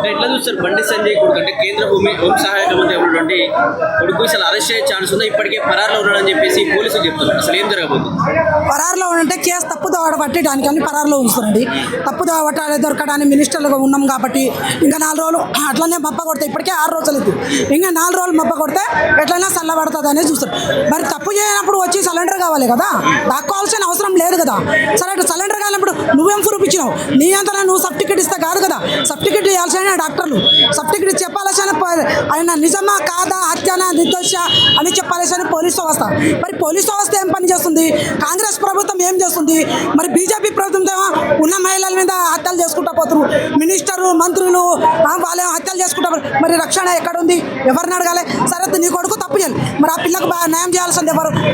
ఎట్లా చూస్తారు బండి సంజయ్ కొడుకు అంటే కేంద్ర హోం సహాయక మంత్రి ఉన్నటువంటి కొడుకు అసలు అరెస్ట్ అయ్యే ఛాన్స్ ఉందా? ఇప్పటికే పరారులో ఉన్నాడని చెప్పేసి పోలీసులు చెప్తున్నారు. అసలు ఏం జరగబోతుంది? పరారులో ఉంటే కేసు తప్పుదోవ పట్టడానికి అని పరారులో ఉంచుతారండి. తప్పుదోవ పట్టాలి దొరకడానికి మినిస్టర్లుగా ఉన్నాం కాబట్టి ఇంకా 4 రోజులు అట్లనే మప్ప కొడితే ఇప్పటికే 6 రోజులు ఇది ఇంకా 4 రోజులు మప్ప కొడితే ఎట్లయినా చల్లబడుతుంది అనేది చూస్తారు. మరి తప్పు చేయనప్పుడు వచ్చి సిలిండర్ కావాలి కదా, దాక్కోవాల్సిన అవసరం లేదు కదా. సరే సిలిండర్ కానప్పుడు నువ్వేం ప్రూఫ్ ఇచ్చినావు? నీ అంతా నువ్వు సర్టిఫికెట్ ఇస్తే కాదు కదా. సర్టిఫికెట్ ఇవ్వాల్సిన డాక్టర్లు, సర్టిఫికెట్ చెప్పాల్సిన ఆయన నిజమా కాదా, హత్యనా నిర్దోష అని చెప్పాల్సిన పోలీస్ వ్యవస్థ. మరి పోలీస్ వ్యవస్థ ఏం పని చేస్తుంది? కాంగ్రెస్ ప్రభుత్వం ఏం చేస్తుంది? మరి బీజేపీ ప్రభుత్వం ఉన్న మహిళల మీద హత్యలు చేసుకుంటా పోతున్నారు. మినిస్టర్లు మంత్రులు వాళ్ళే హత్యలు చేసుకుంటా. మరి రక్షణ ఎక్కడ ఉంది? ఎవరిని అడగాలి? సరే నీ కొడుకు తప్పు చేయాలి, మరి ఆ పిల్లకు న్యాయం చేయాల్సింది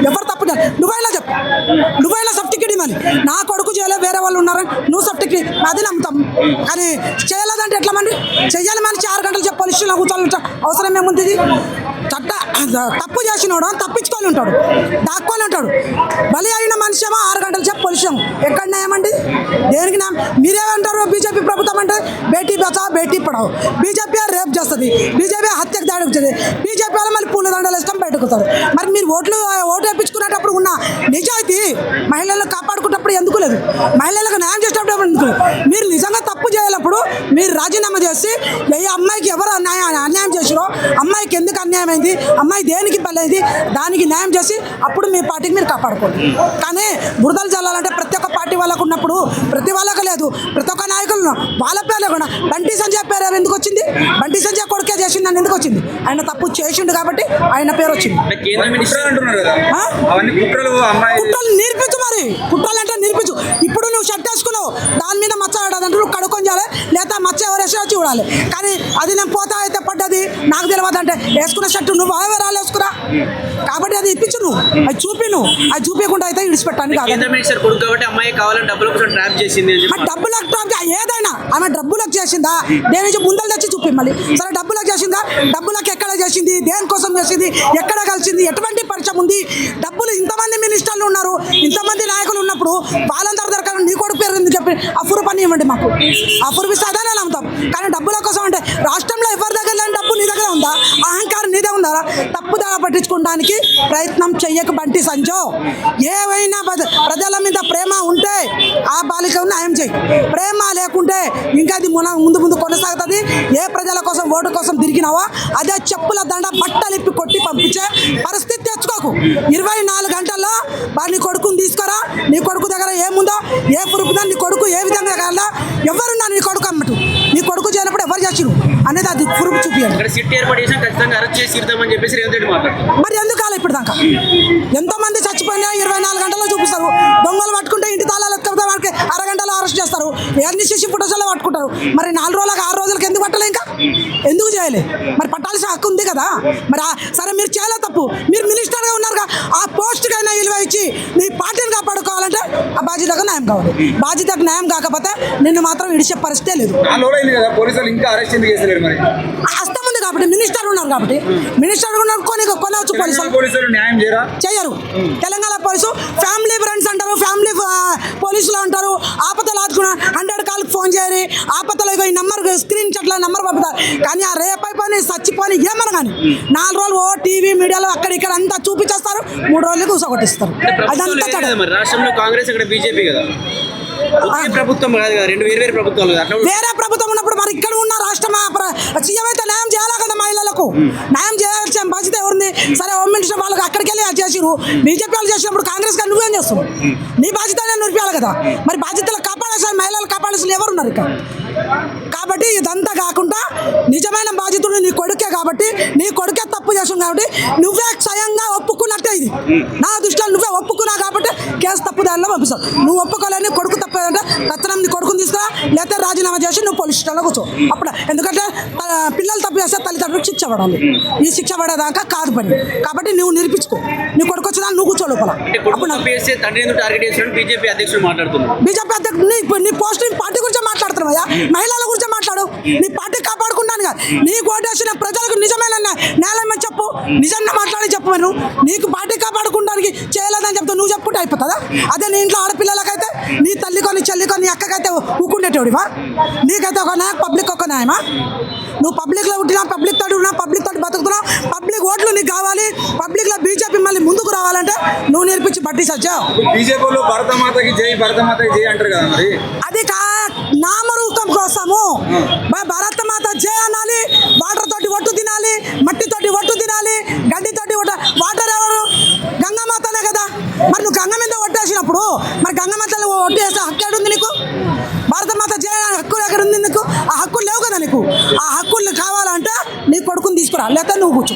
ఎవరు తప్పు చేయాలి? నువ్వైనా చెప్పు, నువ్వైనా సర్టిఫికెట్ ఇవ్వాలి. నా కొడుకు చేయలేదు, వేరే వాళ్ళు ఉన్నారు, నువ్వు సర్టిఫికెట్ అది నమ్ముతాం. కానీ చేయలేదంటే ఎట్లా మంది చెయ్యాలి? మనిషి 6 గంటలు చెప్పి పోలీసులో కూర్చోాలంట అవసరం ఏముంది? తప్పు చేసినోడు తప్పించుకొని ఉంటాడు, దాక్కొని ఉంటాడు. బలి అయిన మనిషి ఏమో 6 గంటలు చెప్పి పోలీసు ఎక్కడ న్యాయమండి? దేనికి న్యాయం? మీరేమంటారు? బీజేపీ ప్రభుత్వం అంటే బేటీ బచావ్ బేటీ పడావ్, బీజేపీ రేప్ చేస్తుంది, బీజేపీ హత్యకు దాడి వచ్చేది, బీజేపీ వాళ్ళు మళ్ళీ పూల దండలు వేసుకొని బయటకు వస్తారు. మరి మీరు ఓటు వేయించుకునేటప్పుడు ఉన్న నిజాయితీ మహిళలను కాపాడుకున్నప్పుడు ఎందుకు లేదు? మహిళలకు న్యాయం చేసేటప్పుడు ఎందుకు? మీరు నిజంగా తప్పు చేయాలప్పుడు మీరు రాజీనామా చేసి ఏ అమ్మాయికి ఎవరు అన్యాయం చేసిరో, అమ్మాయికి ఎందుకు అన్యాయం అయింది, అమ్మాయి దేనికి బలైంది, దానికి న్యాయం చేసి అప్పుడు మీ పార్టీకి మీరు కాపాడుకోండి. కానీ బురదలు చల్లాలంటే ప్రతి ఒక్క పార్టీ వాళ్ళకు ఉన్నప్పుడు ప్రతి వాళ్ళకు లేదు. ప్రతి ఒక్క నాయకులు వాళ్ళ పేరు లేకుండా బండి సంజయ్ పేరు ఎందుకు వచ్చింది? బండి సంజయ్ కొడుకే చేసిందని ఎందుకు వచ్చింది? ఆయన తప్పు చేసిండు కాబట్టి ఆయన పేరు వచ్చింది. కుట్రలు నేర్పించు, మరి కుట్రాలంటే నేర్పించు. ఇప్పుడు నువ్వు షర్ట్ వేసుకున్నావు, దాని మీద మచ్చ ఆడదంటే నువ్వు కడుక్కొని చేయాలి, లేదా మచ్చ ఎవరేసో చూడాలి. కానీ అది నేను పోతా అయితే పడ్డది నాకు తెలియదు అంటే వేసుకున్న షర్టు నువ్వు రాళ్ళు వేసుకురా. కాబట్టి అది ఇప్పించు, నువ్వు అది అది చూపించకుండా అయితే విడిచిపెట్టాను కాదు. డబ్బులకు ట్రాప్ ఏదైనా ఆమె డబ్బులకు చేసిందా? దేని నుంచి ముందలు తెచ్చి చూపి. మళ్ళీ సరే డబ్బులకు చేసిందా? డబ్బులకు ఎక్కడ చేసింది, దేనికోసం చేసింది, ఎక్కడ కలిసింది, ఎటువంటి పరిచయం ఉంది? డబ్బులు ఇంతమంది మినిస్టర్లు ఉన్నారు, ఇంతమంది నాయకులు ఉన్నప్పుడు వాళ్ళందరూ దొరకాలి. నీ కొడుకు పేరు ఎందుకు చెప్పి అఫురు పని ఇవ్వండి మాకు. అఫురు ఇస్తే అదే నమ్ముతాం. కానీ డబ్బుల కోసం అంటే రాష్ట్రంలో ఎవరి దగ్గర లేని డబ్బు నీ దగ్గర ఉందా? అహంకారం నీదే ఉందా? తప్పుదార పట్టించుకోవడానికి ప్రయత్నం చెయ్యక బంటి సంజో. ఏవైనా ప్రజల మీద ప్రేమ ఉంటే ఆ బాలికను న్యాయం చేయి. ప్రేమ లేకుంటే ఇంకా అది ముందు కొనసాగుతుంది. ఏ ప్రజల కోసం ఓటు కోసం తిరిగినావో అదే చెప్పుల దండ బట్టలిప్పి కొట్టి పంపించే పరిస్థితి తెచ్చుకోకు. 24 గంటల్లో నీ కొడుకుని తీసుకురా. నీ కొడుకు దగ్గర ఏముందో, ఏ పురుపుదా, నీ కొడుకు ఏ విధంగా కావాలా, ఎవరున్నా నీ కొడుకు అమ్మటు, నీ కొడుకు చేయనప్పుడు ఎవరు చేసిరు అనేది అది పురుపు చూపించాలి. మరి ఎందుకు కాలే ఇప్పుడు దాకా? ఎంతో మంది చచ్చిపోయినా 24 గంటల్లో చూపిస్తారు. దొంగలు పట్టుకుంటే ఇంటి తాళాలు ఎత్తుకుంటే వాళ్ళకి అరగంటలో అరెస్ట్ చేస్తారు. ఎన్ని శిశు ఫుటోసాలో పట్టుకుంటారు. మరి 4 రోజులకు 6 రోజులకు ఎందుకు పట్టలే? ఇంకా ఎందుకు చేయలే? మరి పట్టాల్సిన హక్కు ఉంది కదా. మరి సరే మీరు చేయలే తప్పు, మీరు మినిస్టర్గా ఉన్నారుగా, ఆ పోస్ట్కైనా విలువ ఇచ్చి నీ పార్టీని కాపాడుకోవాలంటే ఆ బాధ్యతకు న్యాయం కావాలి. బాధ్యతకు న్యాయం కాకపోతే నిన్ను మాత్రం విడిచే పరిస్థితే లేదు. హస్తం ఉంది కాబట్టి, మినిస్టర్ ఉన్నారు కాబట్టి, మినిస్టర్ ఉన్నారు కొనవచ్చు. పోలీసులు న్యాయం చేయరు. తెలంగాణ పోలీసు ఫ్యామిలీ ఫ్రెండ్స్ అంటారు, ఫ్యామిలీ పోలీసులు అంటారు. ఆపదలు ఆదుకున్న 100 కాల్కి ఫోన్ చేయరు. ఆపదలో ఈ నెంబర్ స్క్రీన్ షాట్లో నెంబర్ పంపుతారు. కానీ ఆ రేపైపోయి చచ్చిపోయి ఏమన్నా కానీ 4 రోజులు టీవీ మీడియాలో అక్కడ ఇక్కడ అంతా చూపించేస్తారు. 3 రోజులకు కూసగొట్టిస్తారు. అదంతా రాష్ట్రంలో కాంగ్రెస్ ఇక్కడ బీజేపీ కదా, ప్రభుత్వం కాదు కదా, 2 వేరు ప్రభుత్వాలు. వేరే ప్రభుత్వం ఉన్నప్పుడు మరి ఇక్కడ ఉన్న రాష్ట్ర సీఎం అయితే న్యాయం చేయాలి కదా. మహిళలకు న్యాయం చేయాల్సిన బాధ్యత ఎవరుంది? సరే హోమ్ మినిస్టర్ వాళ్ళకి అక్కడికి వెళ్ళి చేసిరు. బీజేపీ వాళ్ళు చేసినప్పుడు కాంగ్రెస్ గారు నువ్వేం చేస్తావు? నీ బాధ్యత నిలిపేయాలి కదా. మరి బాధ్యతలు కాపాడాల్సిన మహిళలు కాపాడాల్సిన ఎవరున్నారు ఇక్కడ? కాబట్టి ఇదంతా కాకుండా నిజమైన బాధ్యతలు నీ కొడుకే కాబట్టి, నీ కొడుకే తప్పు చేస్తుంది కాబట్టి నువ్వే స్వయంగా ఒప్పుకున్నట్టే. ఇది నా దృష్టిలో నువ్వే ఒప్పుకున్నావు కాబట్టి కేసు తప్పు దానిలో పంపిస్తావు. నువ్వు ఒప్పుకోలేని కొడుకు తప్పేదంటే తక్షణం నీ కొడుకుని తీసుకురా, లేకపోతే రాజీనామా చేసి నువ్వు పోలీస్ స్టేషన్లో కూర్చో. అప్పుడు ఎందుకంటే పిల్లలు తప్పు చేస్తే తల్లిదండ్రులకు శిక్ష పడాలి. ఈ శిక్ష పడేదాకా కాదు పని. కాబట్టి నువ్వు నిరూపించుకో. నీ కొడుకు వచ్చినా నువ్వు కూర్చో లోపల. అప్పుడు బీజేపీ అధ్యక్షుడు నీ పోస్ట్ పార్టీ గురించి మాట్లాడుతున్నావా? మహిళల గురించి మాట్లాడు. నీ పార్టీ కాపాడుకుంటాను కదా. నీకు ఓటేసిన ప్రజలకు నిజమైన న్యాయం చెప్పు, నిజంగా మాట్లాడి చెప్పు. నీకు పార్టీ కాపాడుకుంటానికి చేయలేదని చెప్తావు, నువ్వు చెప్పుకుంటే అయిపోతుందా? అదే నీ ఇంట్లో ఆడపిల్లలకైతే, నీ తల్లికో నీ చెల్లికో నీ అక్కకైతే ఊకుంటే పెట్టేవాడివా? నీకైతే ఒక న్యాయం, పబ్లిక్ ఒక న్యాయమా? నువ్వు పబ్లిక్లో పుట్టినా, పబ్లిక్ తోటి ఉన్నా, పబ్లిక్ తోటి బతుకుతున్నావు, పబ్లిక్ ఓట్లు నీకు కావాలి, పబ్లిక్లో బీజేపీ మళ్ళీ ముందుకు రావాలంటే నువ్వు నేర్పించి బట్టి సచ్చావు. బీజేపీలో భరతమాతకి జై, భరతమాతకి జై అంటారు కదా మరి. అది నామరూపం కోసము భారత మాత జై అనాలి, వాటర్ తోటి ఒట్టు తినాలి, మట్టితోటి ఒట్టు తినాలి, గడ్డితోటి వాటర్ ఎవరు? గంగామాతనే కదా. మరి నువ్వు గంగ మీద ఒట్టేసినప్పుడు మరి గంగమాతలో ఒట్టు వేసే హక్కు ఎక్కడుంది నీకు? భారత మాత జై హక్కు ఎక్కడ ఉంది నీకు? ఆ హక్కులు లేవు కదా నీకు. ఆ హక్కులు కావాలంటే నీ కొడుకుని తీసుకురా, లేకపోతే నువ్వు కూర్చో.